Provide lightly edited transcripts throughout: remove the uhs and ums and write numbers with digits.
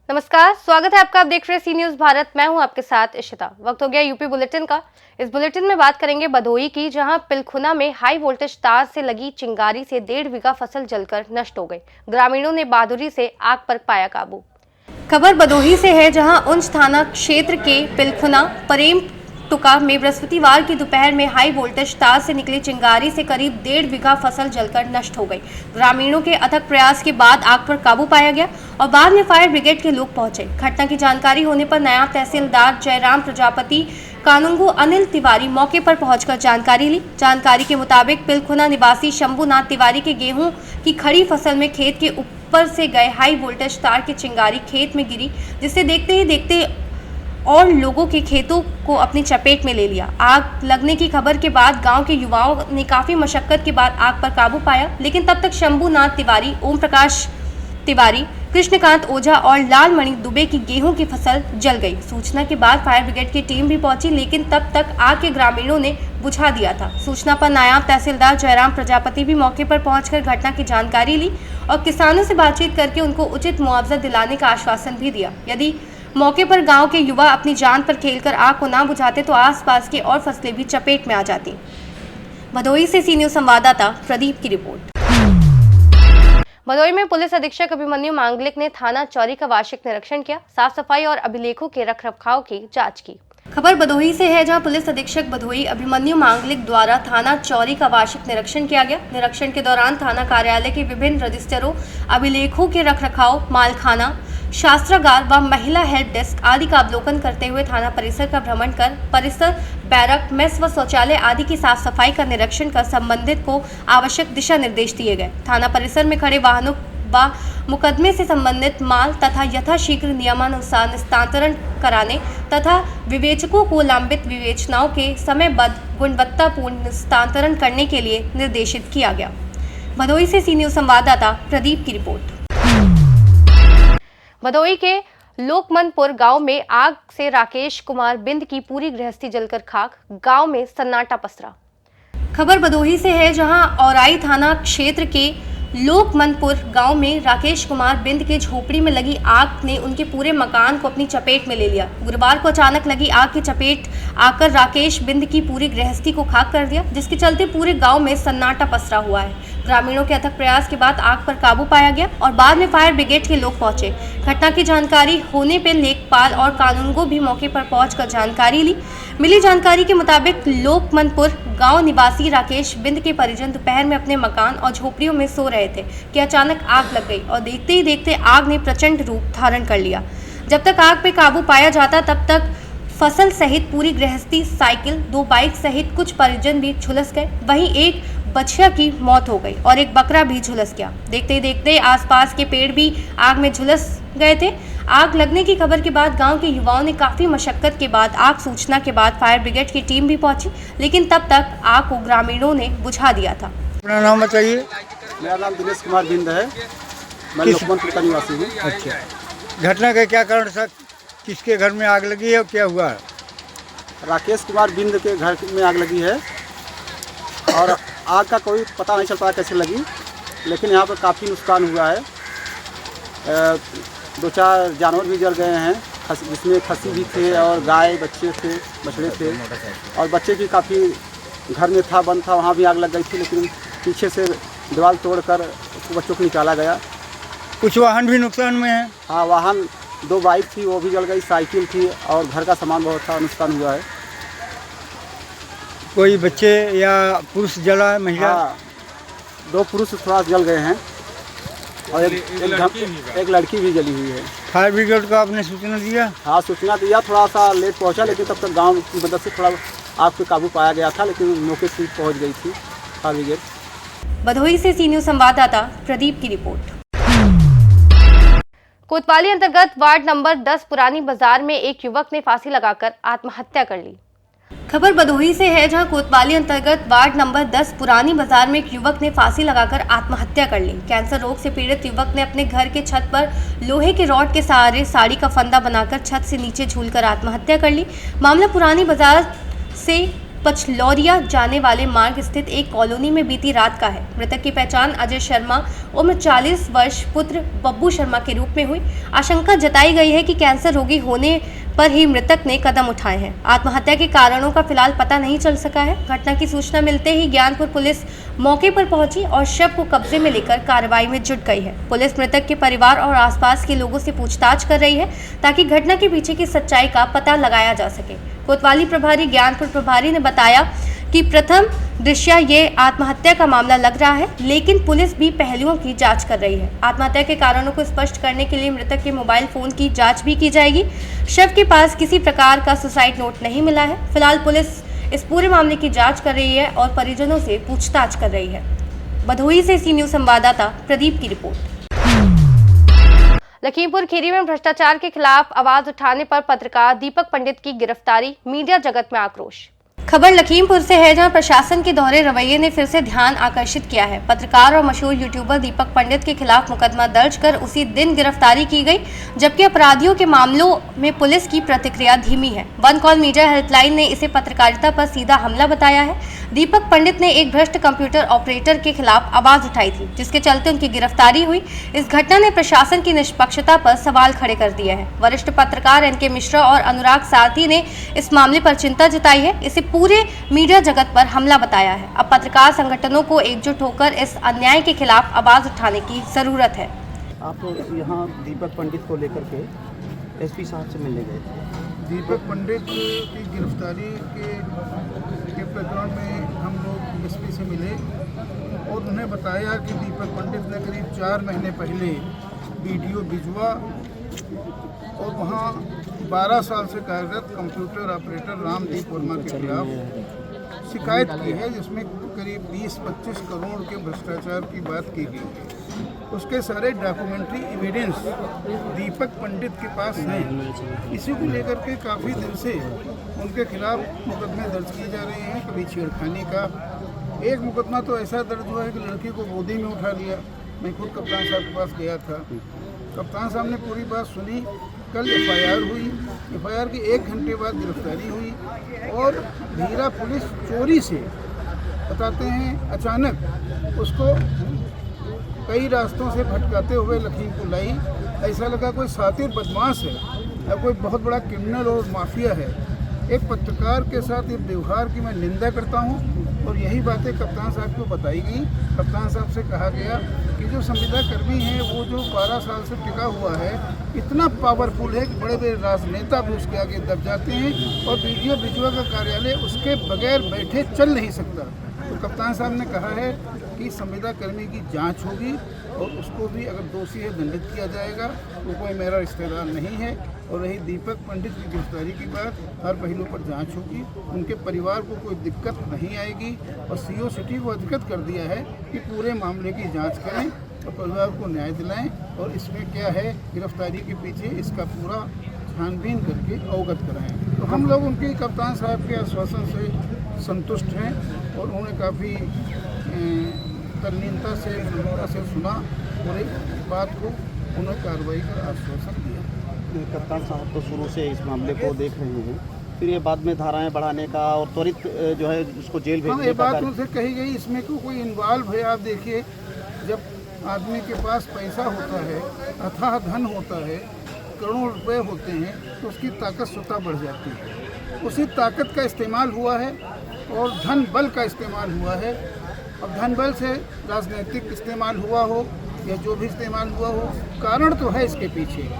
नमस्कार, स्वागत है आपका। आप देख रहे हैं सी न्यूज भारत। मैं हूं आपके साथ इशिता। वक्त हो गया यूपी बुलेटिन का। इस बुलेटिन में बात करेंगे भदोही की, जहां पिलखुना में हाई वोल्टेज तार से लगी चिंगारी से 1.5 बीघा फसल जलकर नष्ट हो गई। ग्रामीणों ने बहादुरी से आग पर पाया काबू। खबर भदोही से है, जहां उंच थाना क्षेत्र के पिलखुना प्रेम टुका में बृहस्पतिवार की दोपहर में हाई वोल्टेज तार से निकली चिंगारी से करीब 1.5 बीघा फसल जलकर नष्ट हो गई। ग्रामीणों के अथक प्रयास के बाद आग पर काबू पाया गया और बाद में फायर ब्रिगेड के लोग पहुंचे। घटना की जानकारी होने पर नायब तहसीलदार जयराम प्रजापति, कानूनगो अनिल तिवारी मौके पर पहुंचकर जानकारी ली। जानकारी के मुताबिक पिलखुना निवासी शंभुनाथ तिवारी के गेहूं की खड़ी फसल में खेत के ऊपर से गए हाई वोल्टेज तार की चिंगारी खेत में गिरी, जिससे देखते ही देखते और लोगों के खेतों को अपनी चपेट में ले लिया। आग लगने की खबर के बाद गांव के युवाओं ने काफी मशक्कत के बाद आग पर काबू पाया, लेकिन तब तक शंभुनाथ तिवारी, ओम प्रकाश तिवारी, कृष्णकांत ओझा और लालमणि दुबे की गेहूं की फसल जल गई। सूचना के बाद फायर ब्रिगेड की टीम भी पहुंची, लेकिन तब तक आग के ग्रामीणों ने बुझा दिया था। सूचना पर नायब तहसीलदार जयराम प्रजापति भी मौके पर पहुंचकर घटना की जानकारी ली और किसानों से बातचीत करके उनको उचित मुआवजा दिलाने का आश्वासन भी दिया। यदि मौके पर गांव के युवा अपनी जान पर खेलकर आग को ना बुझाते तो आसपास की और फसलें भी चपेट में आ जाती। भदोही से सी न्यूज संवाददाता प्रदीप की रिपोर्ट। भदोही में पुलिस अधीक्षक अभिमन्यु मांगलिक ने थाना चौरी का वार्षिक निरीक्षण किया। साफ सफाई और अभिलेखों के रखरखाव की जांच की। खबर भदोही से है, जहां पुलिस अधीक्षक भदोही अभिमन्यु मांगलिक द्वारा थाना चौरी का वार्षिक निरीक्षण किया गया। निरीक्षण के दौरान थाना कार्यालय के विभिन्न रजिस्टरों, अभिलेखों के रखरखाव, मालखाना, शास्त्रागार व महिला हेल्प डेस्क आदि का अवलोकन करते हुए थाना परिसर का भ्रमण कर परिसर, बैरक, मेस व शौचालय आदि की साफ सफाई का निरीक्षण कर संबंधित को आवश्यक दिशा निर्देश दिए गए। थाना परिसर में खड़े वाहनों व मुकदमे से संबंधित माल तथा यथाशीघ्र नियमानुसार निस्तारण कराने तथा विवेचकों को लंबित विवेचनाओं के समयबद्ध गुणवत्तापूर्ण निस्तारण करने के लिए निर्देशित किया गया। भदोही से सी न्यूज संवाददाता प्रदीप की रिपोर्ट। भदोही के लोकमनपुर गांव में आग से राकेश कुमार बिंद की पूरी गृहस्थी जलकर खाक। गांव में सन्नाटा पसरा। खबर भदोही से है, जहां औराई थाना क्षेत्र के लोकमनपुर गांव में राकेश कुमार बिंद के झोपड़ी में लगी आग ने उनके पूरे मकान को अपनी चपेट में ले लिया। गुरुवार को अचानक लगी आग की चपेट आकर राकेश बिंद की पूरी गृहस्थी को खाक कर दिया, जिसके चलते पूरे गांव में सन्नाटा पसरा हुआ है। ग्रामीणों के अथक प्रयास के बाद आग पर काबू पाया गया और बाद में फायर ब्रिगेड के लोग पहुंचे। घटना की जानकारी होने पर लेखपाल और कानूनगो भी मौके पर पहुंचकर जानकारी ली। मिली जानकारी के मुताबिक लोकमनपुर गांव निवासी राकेश बिंद के परिजन दोपहर में अपने मकान और झोपड़ियों में सो रहे थे कि अचानक आग लग गई और देखते ही देखते आग ने प्रचंड रूप धारण कर लिया। जब तक आग पे काबू पाया जाता तब तक फसल सहित पूरी गृहस्थी, साइकिल, 2 बाइक सहित कुछ परिजन भी झुलस गए। वहीं एक बछिया की मौत हो गई और एक बकरा भी झुलस गया। देखते ही देखते आसपास के पेड़ भी आग में झुलस गए थे। आग लगने की खबर के बाद गांव के युवाओं ने काफी मशक्कत के बाद आग सूचना के बाद फायर ब्रिगेड की टीम भी पहुंची, लेकिन तब तक आग को ग्रामीणों ने बुझा दिया था। अपना नाम बताइए। मेरा नाम दिनेश कुमार बिंद है। मैं लोकमनपुर का निवासी हूँ। अच्छा, घटना का क्या कारण था? किसके घर में आग लगी है और क्या हुआ? राकेश कुमार बिंद के घर में आग लगी है और आग का कोई पता नहीं चल पाया कैसे लगी, लेकिन यहाँ पर काफ़ी नुकसान हुआ है। 2-4 जानवर भी जल गए हैं, जिसमें खस्सी भी थे और गाय बच्चे थे, बछड़े थे और बच्चे भी काफ़ी घर में था, बंद था, वहाँ भी आग लग गई थी, लेकिन पीछे से दीवार तोड़कर बच्चों को निकाला गया। कुछ वाहन भी नुकसान में है? हाँ, वाहन 2 बाइक थी, वो भी जल गई, साइकिल थी और घर का सामान बहुत था, नुकसान हुआ है। कोई बच्चे या पुरुष जला है? महिला? हाँ, 2 पुरुष थोड़ा जल गए हैं और एक लड़की भी जली हुई है। फायर ब्रिगेड को आपने सूचना दिया? हाँ, सूचना दिया, थोड़ा सा लेट पहुंचा, लेकिन तब तक गांव की मदद से थोड़ा आग पे काबू पाया गया था, लेकिन मौके से पहुंच गई थी फायर ब्रिगेड। भदोही से सी न्यूज संवाददाता प्रदीप की रिपोर्ट। कोतवाली अंतर्गत वार्ड नंबर 10 पुरानी बाजार में एक युवक ने फांसी लगाकर आत्महत्या कर ली। खबर भदोही से है, जहां कोतवाली अंतर्गत वार्ड नंबर 10 पुरानी बाजार में एक युवक ने फांसी लगाकर आत्महत्या कर ली। कैंसर रोग से पीड़ित युवक ने अपने घर के छत पर लोहे के रॉड के सहारे साड़ी का फंदा बनाकर छत से नीचे झूलकर आत्महत्या कर ली। मामला पुरानी बाजार से पचलौरिया जाने वाले मार्ग स्थित एक कॉलोनी में बीती रात का है। मृतक की पहचान अजय शर्मा उम्र 40 वर्ष पुत्र बब्बू शर्मा के रूप में हुई। आशंका जताई गई है कि कैंसर रोगी होने पर ही मृतक ने कदम उठाए हैं। आत्महत्या के कारणों का फिलहाल पता नहीं चल सका है। घटना की सूचना मिलते ही ज्ञानपुर पुलिस मौके पर पहुंची और शव को कब्जे में लेकर कार्रवाई में जुट गई है। पुलिस मृतक के परिवार और आसपास के लोगों से पूछताछ कर रही है ताकि घटना के पीछे की सच्चाई का पता लगाया जा सके। कोतवाली प्रभारी ज्ञानपुर प्रभारी ने बताया कि प्रथम दृष्टया ये आत्महत्या का मामला लग रहा है, लेकिन पुलिस भी पहलुओं की जांच कर रही है। आत्महत्या के कारणों को स्पष्ट करने के लिए मृतक के मोबाइल फोन की जांच भी की जाएगी। शव के पास किसी प्रकार का सुसाइड नोट नहीं मिला है। फिलहाल पुलिस इस पूरे मामले की जांच कर रही है और परिजनों से पूछताछ कर रही है। भदोही से सी न्यूज संवाददाता प्रदीप की रिपोर्ट। लखीमपुर खीरी में भ्रष्टाचार के खिलाफ आवाज उठाने पर पत्रकार दीपक पंडित की गिरफ्तारी, मीडिया जगत में आक्रोश। खबर लखीमपुर से है, जहां प्रशासन के दोहरे रवैये ने फिर से ध्यान आकर्षित किया है। पत्रकार और मशहूर यूट्यूबर दीपक पंडित के खिलाफ मुकदमा दर्ज कर उसी दिन गिरफ्तारी की गई, जबकि अपराधियों के मामलों में पुलिस की प्रतिक्रिया धीमी है। वन कॉल मीडिया हेल्पलाइन ने इसे पत्रकारिता पर सीधा हमला बताया है। दीपक पंडित ने एक भ्रष्ट कंप्यूटर ऑपरेटर के खिलाफ आवाज उठाई थी, जिसके चलते उनकी गिरफ्तारी हुई। इस घटना ने प्रशासन की निष्पक्षता पर सवाल खड़े कर दिया है। वरिष्ठ पत्रकार एनके मिश्रा और अनुराग सारथी ने इस मामले पर चिंता जताई है। इसे पूरे मीडिया जगत पर हमला बताया है। अब पत्रकार संगठनों को एकजुट होकर इस अन्याय के खिलाफ आवाज उठाने की जरूरत है। आप यहाँ दीपक पंडित को लेकर के एसपी साहब से मिलने गए थे। दीपक पंडित की गिरफ्तारी के प्रकरण में हम लोग एसपी से मिले और उन्हें बताया कि दीपक पंडित ने करीब 4 महीने पहले वीडियो भिजवा और वहाँ 12 साल से कार्यरत कंप्यूटर ऑपरेटर रामदीप वर्मा के खिलाफ शिकायत की है, जिसमें करीब 20-25 करोड़ के भ्रष्टाचार की बात की गई है। उसके सारे डॉक्यूमेंट्री एविडेंस दीपक पंडित के पास हैं। इसी को लेकर के काफ़ी दिन से उनके खिलाफ मुकदमे दर्ज किए जा रहे हैं। कभी छेड़खानी का, एक मुकदमा तो ऐसा दर्ज हुआ है कि लड़की को गोदी में उठा लिया। मैं खुद कप्तान साहब के पास गया था, कप्तान साहब ने पूरी बात सुनी। कल एफआईआर हुई, एफआईआर के 1 घंटे बाद गिरफ्तारी हुई और धीरा पुलिस चोरी से बताते हैं अचानक उसको कई रास्तों से भटकाते हुए लखीमपुर लाई। ऐसा लगा कोई सातिर बदमाश है या कोई बहुत बड़ा क्रिमिनल और माफिया है। एक पत्रकार के साथ ये व्यवहार की मैं निंदा करता हूँ और यही बातें कप्तान साहब को बताई गई। कप्तान साहब से कहा गया कि जो संविदा कर्मी है वो जो 12 साल से टिका हुआ है, इतना पावरफुल है कि बड़े बड़े राजनेता भी उसके आगे दब जाते हैं और वीडियो भिजवा का कार्यालय उसके बगैर बैठे चल नहीं सकता। तो कप्तान साहब ने कहा है कि संविदा कर्मी की जांच होगी और उसको भी अगर दोषी है दंडित किया जाएगा। वो कोई मेरा रिश्तेदार नहीं है। और रही दीपक पंडित की गिरफ्तारी की बात, हर पहलू पर जांच होगी, उनके परिवार को कोई दिक्कत नहीं आएगी और सीओ सिटी को अधिकृत कर दिया है कि पूरे मामले की जांच करें और परिवार को न्याय दिलाएं और इसमें क्या है गिरफ्तारी के पीछे इसका पूरा छानबीन करके अवगत कराएं। तो हम लोग उनके कप्तान साहब के आश्वासन से संतुष्ट हैं और उन्होंने काफ़ी तल्लीनता से विनम्रता से सुना और एक बात को उन्होंने कार्रवाई का आश्वासन दिया। कप्तान साहब तो शुरू से इस मामले को देख रहे हैं, फिर ये बाद में धाराएं बढ़ाने का और त्वरित जो है उसको जेल भेजने का। ये बात उनसे कही गई, इसमें कोई इन्वॉल्व है। आप देखिए, जब आदमी के पास पैसा होता है, अथाह धन होता है, करोड़ों रुपए होते हैं, तो उसकी ताकत स्वतः बढ़ जाती है। उसी ताकत का इस्तेमाल हुआ है और धन बल का इस्तेमाल हुआ है। अब धन बल से राजनीतिक इस्तेमाल हुआ हो या जो भी इस्तेमाल हुआ हो, कारण तो है इसके पीछे।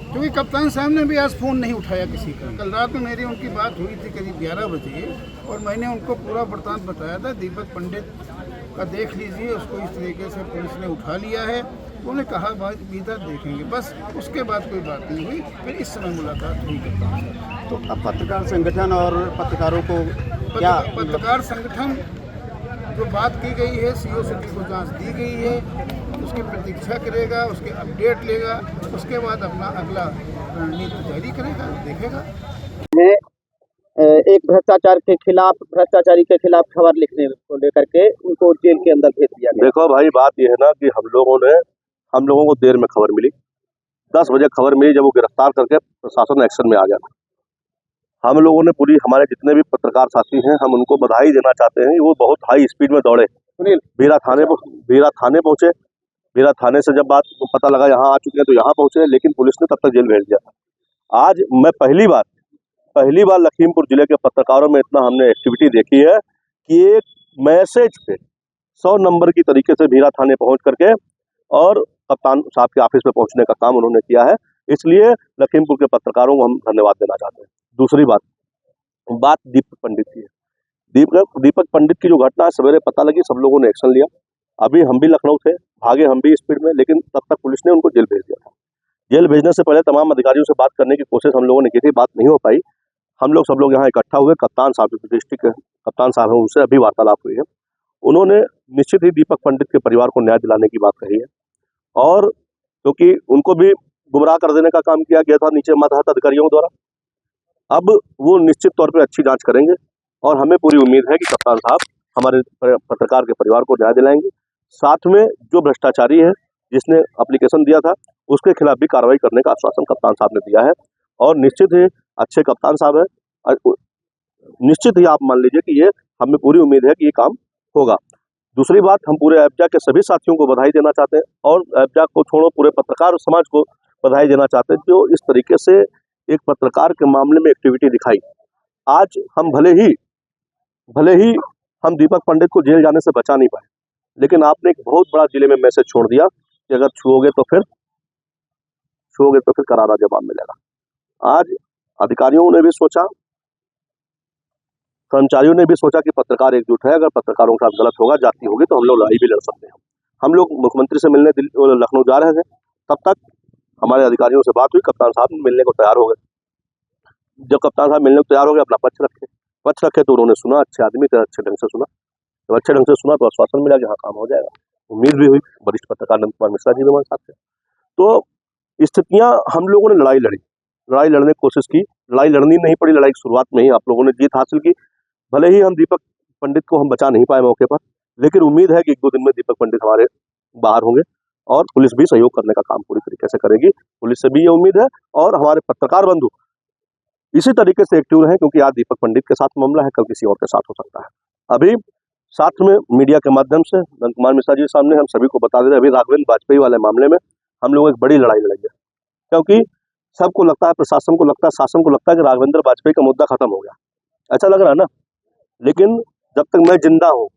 क्योंकि कप्तान साहब ने भी आज फ़ोन नहीं उठाया किसी का। कल रात में मेरी उनकी बात हुई थी करीब 11 बजे और मैंने उनको पूरा वृत्तांत बताया था। दीपक पंडित का देख लीजिए, उसको इस तरीके से पुलिस ने उठा लिया है। उन्होंने कहा भीतर देखेंगे, बस उसके बाद कोई बात नहीं हुई। फिर इस समय मुलाकात हुई कप्तान साहब। तो अब पत्रकार संगठन और पत्रकारों को क्या पत्रकार संगठन जो बात की गई है, सीओ सिटी को जांच दी गई है, उसकी प्रतीक्षा करेगा, उसके अपडेट लेगा, उसके बाद अपना अगला रणनीति जारी करेगा, देखेगा। एक भ्रष्टाचारी के खिलाफ खबर लिखने को लेकर के उनको जेल के अंदर भेज दिया गया। देखो भाई, बात यह है ना कि हम लोगों को देर में खबर मिली। 10 बजे खबर मिली, जब वो गिरफ्तार करके प्रशासन एक्शन में आ गया। हम लोगों ने पूरी, हमारे जितने भी पत्रकार साथी हैं, हम उनको बधाई देना चाहते हैं। वो बहुत हाई स्पीड में दौड़े, बीरा थाने पहुंचे। बीरा थाने से जब बात पता लगा यहाँ आ चुके हैं तो यहाँ पहुंचे, लेकिन पुलिस ने तब तक जेल भेज दिया। आज मैं पहली बार लखीमपुर जिले के पत्रकारों में इतना हमने एक्टिविटी देखी है कि एक मैसेज पे 100 नंबर की तरीके से बीरा थाने पहुंच करके और कप्तान साहब के ऑफिस में पहुंचने का काम उन्होंने किया है। इसलिए लखीमपुर के पत्रकारों को हम धन्यवाद देना चाहते हैं। दूसरी बात दीपक पंडित की है। दीपक पंडित की जो घटना है, सवेरे पता लगी, सब लोगों ने एक्शन लिया। अभी हम भी लखनऊ थे, भागे हम भी स्पीड में, लेकिन तब तक पुलिस ने उनको जेल भेज दिया था। जेल भेजने से पहले तमाम अधिकारियों से बात करने की कोशिश हम लोगों ने की थी, बात नहीं हो पाई। सब लोग यहाँ इकट्ठा हुए, कप्तान साहब डिस्ट्रिक्ट के कप्तान साहब हैं, उनसे अभी वार्तालाप हुई है। उन्होंने निश्चित ही दीपक पंडित के परिवार को न्याय दिलाने की बात कही है, और क्योंकि उनको भी गुमराह कर देने का काम किया गया था नीचे मातहत अधिकारियों द्वारा। अब वो निश्चित तौर पे अच्छी जांच करेंगे और हमें पूरी उम्मीद है कि कप्तान साहब हमारे पत्रकार के परिवार को न्याय दिलाएंगे। साथ में जो भ्रष्टाचारी है जिसने एप्लीकेशन दिया था, उसके खिलाफ भी कार्रवाई करने का आश्वासन कप्तान साहब ने दिया है, और निश्चित ही अच्छे कप्तान साहब है। निश्चित ही आप मान लीजिए कि ये हमें पूरी उम्मीद है कि ये काम होगा। दूसरी बात, हम पूरे एफजा के सभी साथियों को बधाई देना चाहते हैं, और एफजा को छोड़ो पूरे पत्रकार समाज को बधाई देना चाहते हैं जो इस तरीके से एक पत्रकार के मामले में एक्टिविटी दिखाई। आज हम भले ही हम दीपक पंडित को जेल जाने से बचा नहीं पाए, लेकिन आपने एक बहुत बड़ा जिले में मैसेज छोड़ दिया कि अगर छुओगे तो फिर करारा जवाब मिलेगा। आज अधिकारियों ने भी सोचा, कर्मचारियों ने भी सोचा कि पत्रकार एकजुट है, अगर पत्रकारों के साथ गलत होगा, जाती होगी, तो हम लोग लड़ाई भी लड़ सकते हैं। हम लोग मुख्यमंत्री से मिलने लखनऊ जा रहे थे, तब तक हमारे अधिकारियों से बात हुई, कप्तान साहब मिलने को तैयार हो गए। जब कप्तान साहब मिलने को तैयार हो गए, अपना पक्ष रखे तो उन्होंने सुना, अच्छे आदमी थे, अच्छे ढंग से सुना। जब अच्छे ढंग से सुना तो आश्वासन मिला कि हाँ काम हो जाएगा। उम्मीद भी हुई, वरिष्ठ पत्रकार नंद कुमार मिश्रा जी भी हमारे साथ थे। तो स्थितियां हम लोगों ने लड़ाई लड़ने की कोशिश की, लड़ाई लड़नी नहीं पड़ी, लड़ाई की शुरुआत में ही आप लोगों ने जीत हासिल की। भले ही हम दीपक पंडित को हम बचा नहीं पाए मौके पर, लेकिन उम्मीद है कि 1-2 दिन में दीपक पंडित हमारे बाहर होंगे, और पुलिस भी सहयोग करने का काम पूरी तरीके से करेगी। पुलिस से भी ये उम्मीद है, और हमारे पत्रकार बंधु इसी तरीके से एक्टिव रहें, क्योंकि आज दीपक पंडित के साथ मामला है, कल किसी और के साथ हो सकता है। अभी साथ में मीडिया के माध्यम से नंद कुमार मिश्रा जी के सामने हम सभी को बता दे रहे हैं, अभी राघवेंद्र वाजपेयी वाले मामले में हम लोग एक बड़ी लड़ाई लड़ेंगे, क्योंकि सबको लगता है, प्रशासन को लगता है, शासन को लगता है कि राघवेंद्र वाजपेयी का मुद्दा खत्म हो गया, ऐसा लग रहा है ना। लेकिन जब तक मैं जिंदा हूँ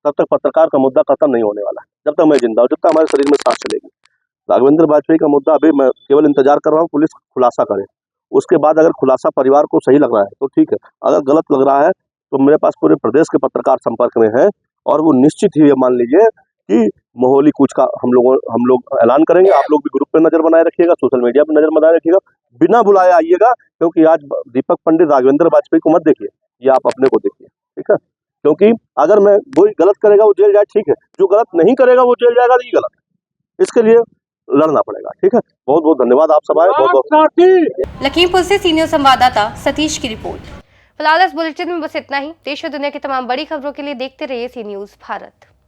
तब तक पत्रकार का मुद्दा खत्म नहीं होने वाला है। जब तक मैं जिंदा हूँ, जब तक हमारे शरीर में सांस चलेगी, राघवेंद्र वाजपेयी का मुद्दा अभी मैं केवल इंतजार कर रहा हूँ पुलिस खुलासा करे। उसके बाद अगर खुलासा परिवार को सही लग रहा है तो ठीक है, अगर गलत लग रहा है तो मेरे पास पूरे प्रदेश के पत्रकार संपर्क में हैं, और वो निश्चित ही मान लीजिए कि मोहाली कूच का हम लोग ऐलान करेंगे। आप लोग भी ग्रुप पे नजर बनाए रखिएगा, सोशल मीडिया पे नजर बनाए रखिएगा, बिना बुलाए आइएगा, क्योंकि आज दीपक पंडित राघवेंद्र वाजपेयी को मत देखिए, ये आप अपने को देखिए, ठीक है। क्योंकि अगर मैं कोई गलत करेगा वो जेल जाए, ठीक है, जो गलत नहीं करेगा वो जेल जाएगा, ये गलत है, इसके लिए लड़ना पड़ेगा, ठीक है। बहुत बहुत धन्यवाद आप सब आए, बहुत। लखीमपुर से सीनियर संवाददाता सतीश की रिपोर्ट। फिलहाल इस बुलेटिन में बस इतना ही। देश और दुनिया की तमाम बड़ी खबरों के लिए देखते रहिए सी न्यूज़ भारत।